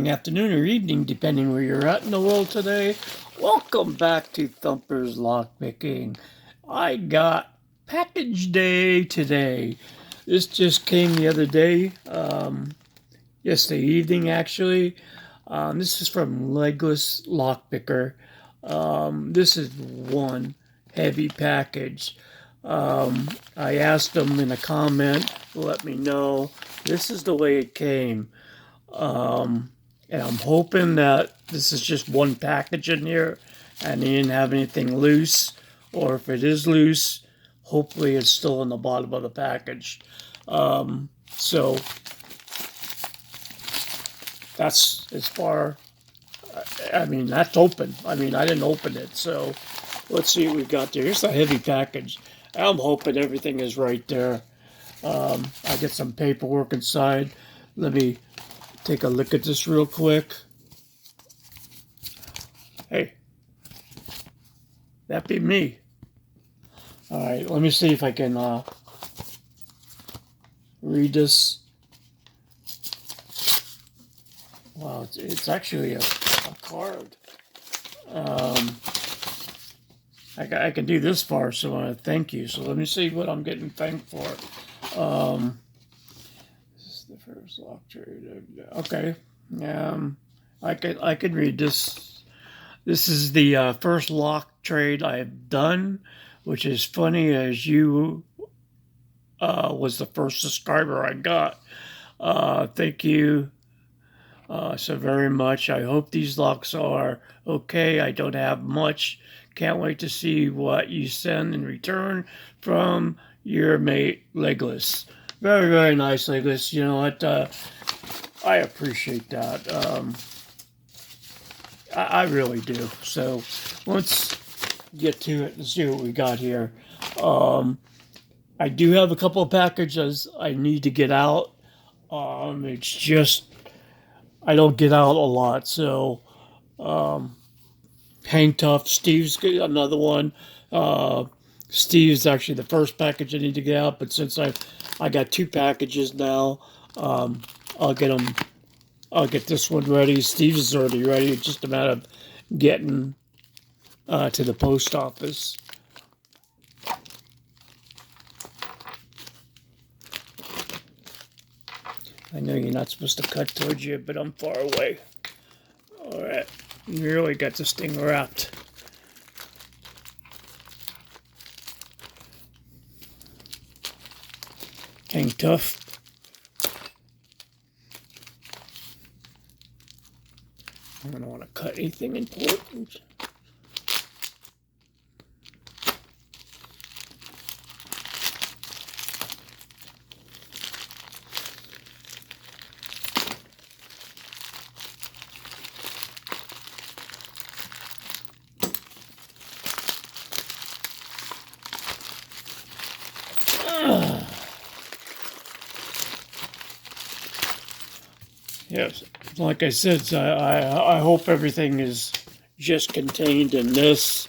morning, afternoon, or evening, depending where you're at in the world today. Welcome back to Thumper's Lockpicking. I got package day today. This just came the other day, yesterday evening actually. This is from Legless Lockpicker. This is one heavy package. I asked them in a comment to let me know this is the way it came. And I'm hoping that this is just one package in here and they didn't have anything loose, or if it is loose, hopefully it's still in the bottom of the package. So that's as far, I mean, that's open. I mean, I didn't open it, so let's see what we got there. Here's a heavy package. I'm hoping everything is right there. I get some paperwork inside. Let me take a look at this real quick. Hey, that be me. All right, let me see if I can read this. Wow, it's actually a card. I can do this far, so I thank you. So let me see what I'm getting thanked for. This is the first lock trade. Okay. I could read this. This is the first lock trade I've done, which is funny as you was the first subscriber I got. Thank you so very much. I hope these locks are okay. I don't have much. Can't wait to see what you send in return from your mate, Legless. Very, very nice, Legless. You know what? I appreciate that. I really do. So let's get to it and see what we got here. I do have a couple of packages I need to get out. It's just I don't get out a lot, so Hang Tough. Steve's got another one. Steve's actually the first package I need to get out, but since I got two packages now, I'll get them. I'll get this one ready. Steve's is already ready. It's just a matter of getting to the post office. I know you're not supposed to cut towards you, but I'm far away. All right, you really got this thing wrapped. Hang Tough. I don't want to cut anything important. Yes, like I said, I hope everything is just contained in this,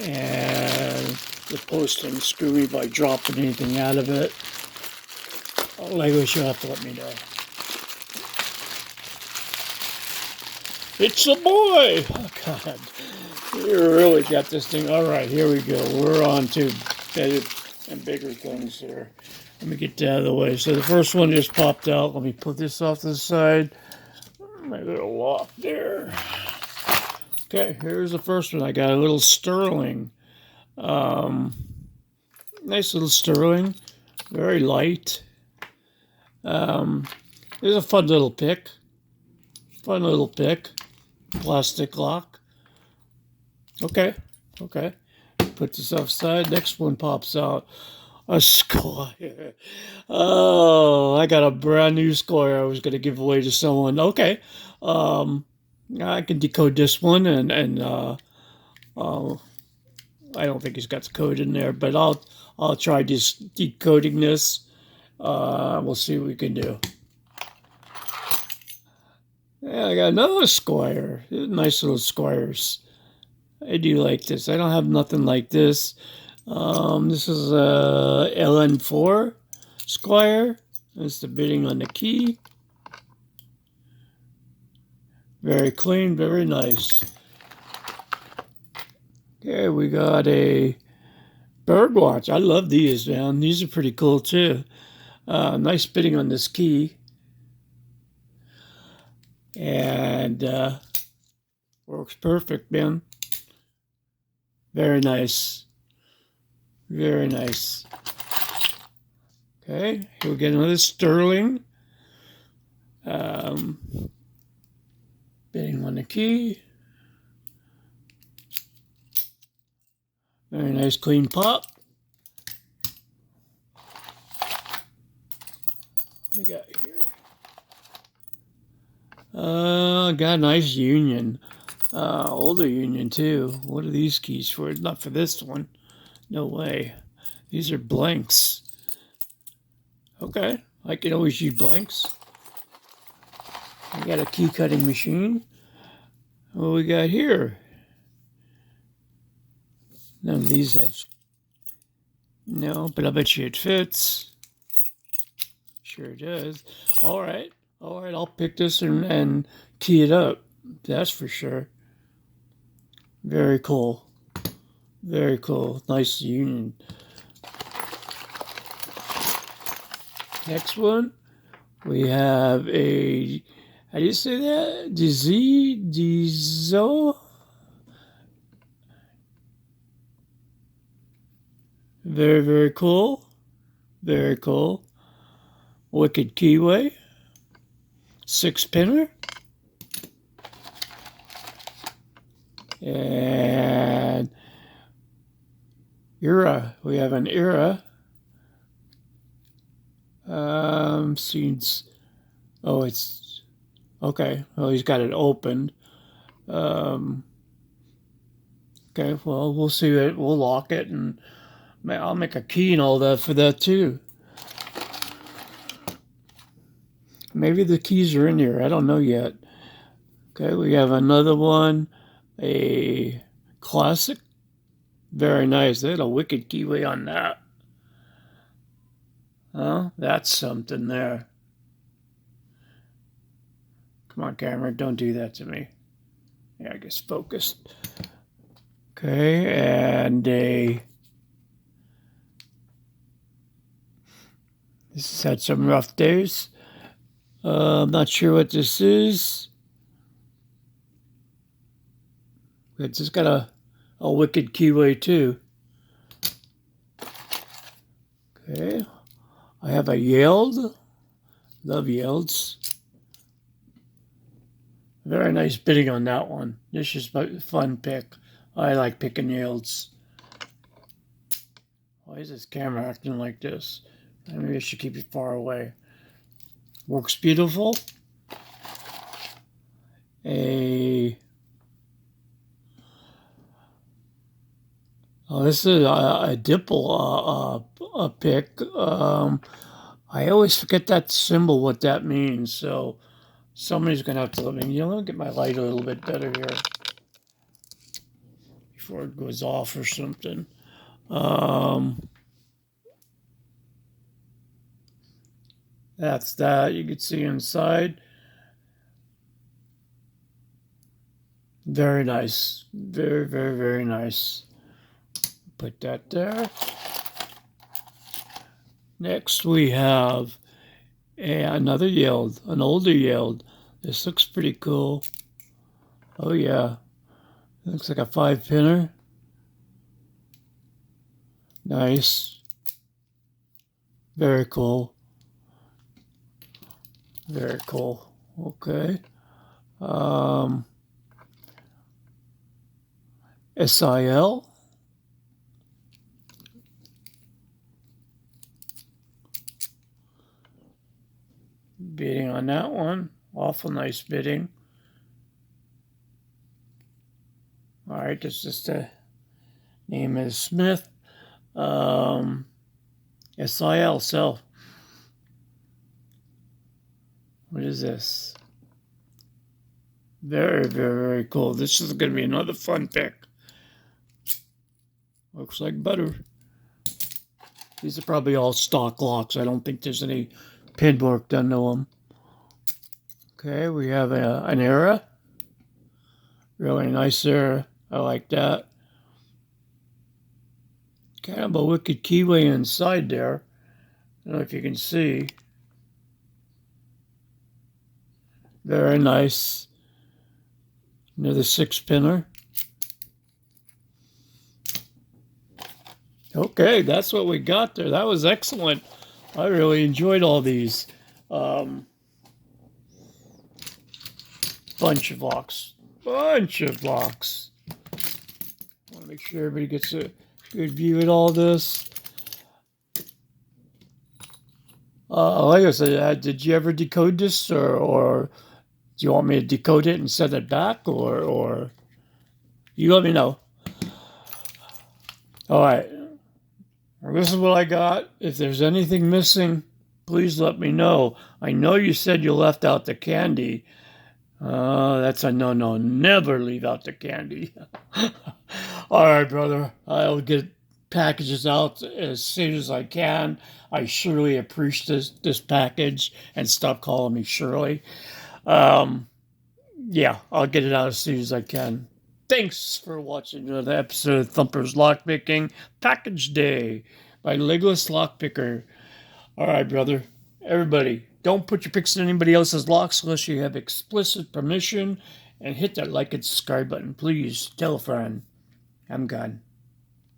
and the post didn't screw me by dropping anything out of it. Legless, you'll have to let me know. It's a boy! Oh, God. You really got this thing. All right, here we go. We're on to better and bigger things here. Let me get that out of the way. So the first one just popped out. Let me put this off to the side. My little lock there. Okay, here's the first one. I got a little sterling. Nice little sterling. Very light. It's a fun little pick. Fun little pick. Plastic lock. Okay. Put this offside. Next one pops out. A Squire. Oh, I got a brand new Squire I was going to give away to someone. Okay. I can decode this one, and I don't think he's got the code in there, but I'll try just decoding this. We'll see what we can do. Yeah, I got another Squire. Nice little Squires. I do like this. I don't have nothing like this. This is a LN4 Squire. That's the bidding on the key. Very clean, very nice. Okay, we got a Birdwatch. I love these, man. These are pretty cool too. Nice fitting on this key. And works perfect, man. Very nice. Very nice. Okay, here we get another Sterling. Fitting on the key. Very nice clean pop. What we got here? Got a nice Union. Older Union too. What are these keys for? Not for this one. No way. These are blanks. Okay, I can always use blanks. I got a key cutting machine. What we got here? None of these have. No, but I bet you it fits. Sure it does. All right. All right, I'll pick this and key it up. That's for sure. Very cool. Very cool. Nice Union. Next one, we have a, how do you say that? Dizo? Very, very cool. Very cool. Wicked Keyway. 6-pinner. And Era. We have an Era. Seems. Oh, it's okay. Well, he's got it opened. Okay. Well, we'll see it. We'll lock it, and I'll make a key and all that for that too. Maybe the keys are in here. I don't know yet. Okay, we have another one. A classic. Very nice. They had a wicked keyway on that. Oh, that's something there. Come on, camera. Don't do that to me. Yeah, I guess focused. Okay, and a... This has had some rough days. I'm not sure what this is. It's just got a wicked keyway too. Okay. I have a Yeld. Love Yelds. Very nice bidding on that one. This is a fun pick. I like picking Yelds. Why is this camera acting like this? Maybe I should keep it far away. Works beautiful. This is a Dipple pick. I always forget that symbol, what that means. So somebody's going to have to let me, let me get my light a little bit better here before it goes off or something. That's that. You can see inside. Very nice. Very, very, very nice. Put that there. Next we have another Yeld, an older Yeld. This looks pretty cool. Oh yeah. Looks like a 5-pinner. Nice. Very cool. Very cool. Okay. SIL. Bidding on that one. Awful nice bidding. All right, this is the name is Smith. SIL, so. What is this? Very, very, very cool. This is going to be another fun pick. Looks like butter. These are probably all stock locks. I don't think there's any pin work done to them. Okay, we have an Era. Really nice there. I like that. Kind of a wicked keyway inside there. I don't know if you can see. Very nice. Another 6-pinner. Okay, that's what we got there. That was excellent. I really enjoyed all these. Bunch of locks. Bunch of locks. I want to make sure everybody gets a good view at all this. Like I said, did you ever decode this, or do you want me to decode it and send it back, or you let me know. All right. Well, this is what I got. If there's anything missing, please let me know. I know you said you left out the candy. That's a no-no. Never leave out the candy. All right, brother. I'll get packages out as soon as I can. I surely appreciate this package, and stop calling me Shirley. Yeah, I'll get it out as soon as I can. Thanks for watching another episode of Thumper's Lockpicking Package Day by Legless Lockpicker. All right, brother. Everybody, don't put your picks in anybody else's locks unless you have explicit permission. And hit that like and subscribe button. Please tell a friend. I'm gone.